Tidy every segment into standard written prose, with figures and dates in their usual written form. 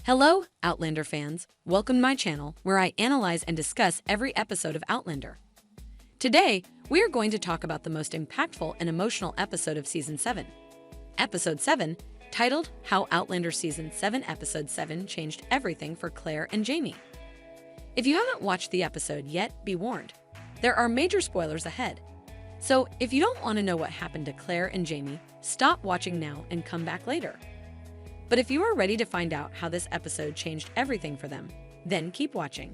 Hello, Outlander fans. Welcome to my channel where I analyze and discuss every episode of Outlander. Today, we are going to talk about the most impactful and emotional episode of Season 7. Episode 7, titled How Outlander Season 7 Episode 7 Changed Everything for Claire and Jamie. If you haven't watched the episode yet, be warned. There are major spoilers ahead. So if you don't want to know what happened to Claire and Jamie, stop watching now and come back later. But if you are ready to find out how this episode changed everything for them, then keep watching.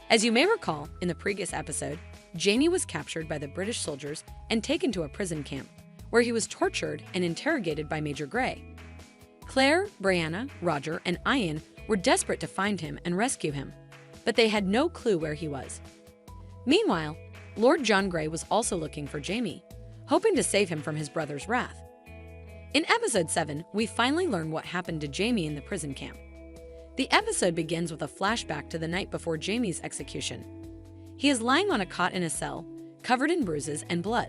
As you may recall, in the previous episode, Jamie was captured by the British soldiers and taken to a prison camp, where he was tortured and interrogated by Major Gray. Claire, Brianna, Roger, and Ian were desperate to find him and rescue him, but they had no clue where he was. Meanwhile, Lord John Grey was also looking for Jamie, hoping to save him from his brother's wrath. In episode 7, we finally learn what happened to Jamie in the prison camp. The episode begins with a flashback to the night before Jamie's execution. He is lying on a cot in a cell, covered in bruises and blood.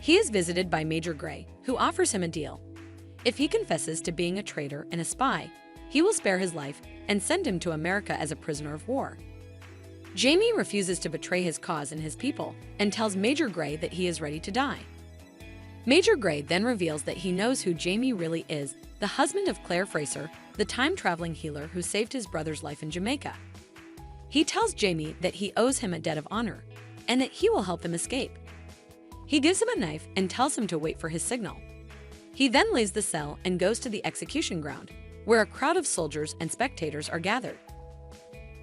He is visited by Major Gray, who offers him a deal. If he confesses to being a traitor and a spy, he will spare his life and send him to America as a prisoner of war. Jamie refuses to betray his cause and his people and tells Major Gray that he is ready to die. Major Gray then reveals that he knows who Jamie really is, the husband of Claire Fraser, the time-traveling healer who saved his brother's life in Jamaica. He tells Jamie that he owes him a debt of honor and that he will help him escape. He gives him a knife and tells him to wait for his signal. He then leaves the cell and goes to the execution ground, where a crowd of soldiers and spectators are gathered.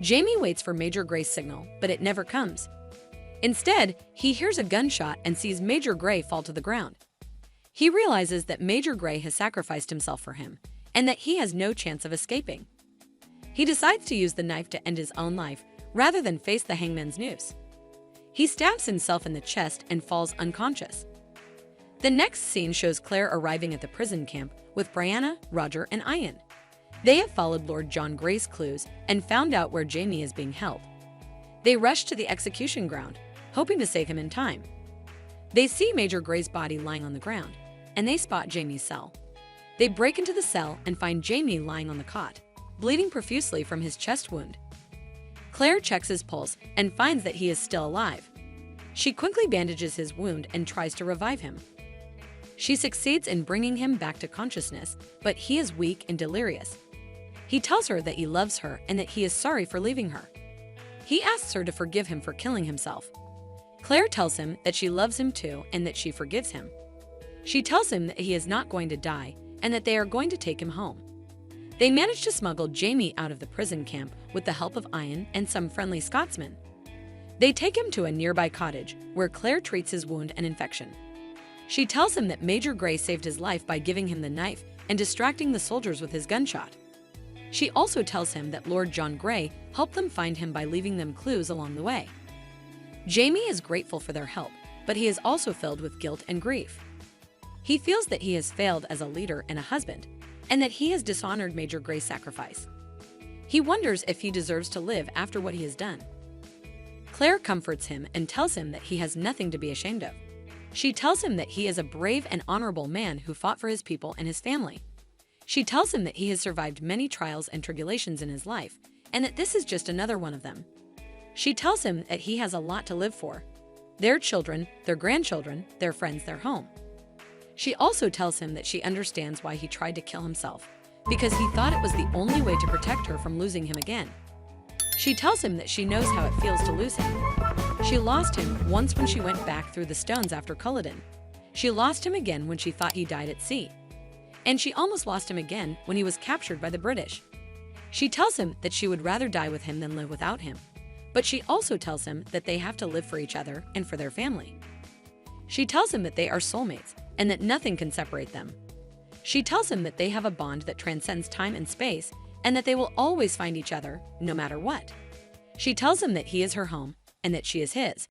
Jamie waits for Major Gray's signal, but it never comes. Instead, he hears a gunshot and sees Major Gray fall to the ground. He realizes that Major Gray has sacrificed himself for him, and that he has no chance of escaping. He decides to use the knife to end his own life, rather than face the hangman's noose. He stabs himself in the chest and falls unconscious. The next scene shows Claire arriving at the prison camp with Brianna, Roger, and Ian. They have followed Lord John Gray's clues and found out where Jamie is being held. They rush to the execution ground, hoping to save him in time. They see Major Gray's body lying on the ground, and they spot Jamie's cell. They break into the cell and find Jamie lying on the cot, bleeding profusely from his chest wound. Claire checks his pulse and finds that he is still alive. She quickly bandages his wound and tries to revive him. She succeeds in bringing him back to consciousness, but he is weak and delirious. He tells her that he loves her and that he is sorry for leaving her. He asks her to forgive him for killing himself. Claire tells him that she loves him too and that she forgives him. She tells him that he is not going to die and that they are going to take him home. They manage to smuggle Jamie out of the prison camp with the help of Ian and some friendly Scotsmen. They take him to a nearby cottage where Claire treats his wound and infection. She tells him that Major Gray saved his life by giving him the knife and distracting the soldiers with his gunshot. She also tells him that Lord John Grey helped them find him by leaving them clues along the way. Jamie is grateful for their help, but he is also filled with guilt and grief. He feels that he has failed as a leader and a husband, and that he has dishonored Major Gray's sacrifice. He wonders if he deserves to live after what he has done. Claire comforts him and tells him that he has nothing to be ashamed of. She tells him that he is a brave and honorable man who fought for his people and his family. She tells him that he has survived many trials and tribulations in his life, and that this is just another one of them. She tells him that he has a lot to live for: their children, their grandchildren, their friends, their home. She also tells him that she understands why he tried to kill himself, because he thought it was the only way to protect her from losing him again. She tells him that she knows how it feels to lose him. She lost him once when she went back through the stones after Culloden. She lost him again when she thought he died at sea. And she almost lost him again when he was captured by the British. She tells him that she would rather die with him than live without him. But she also tells him that they have to live for each other and for their family. She tells him that they are soulmates and that nothing can separate them. She tells him that they have a bond that transcends time and space and that they will always find each other, no matter what. She tells him that he is her home and that she is his.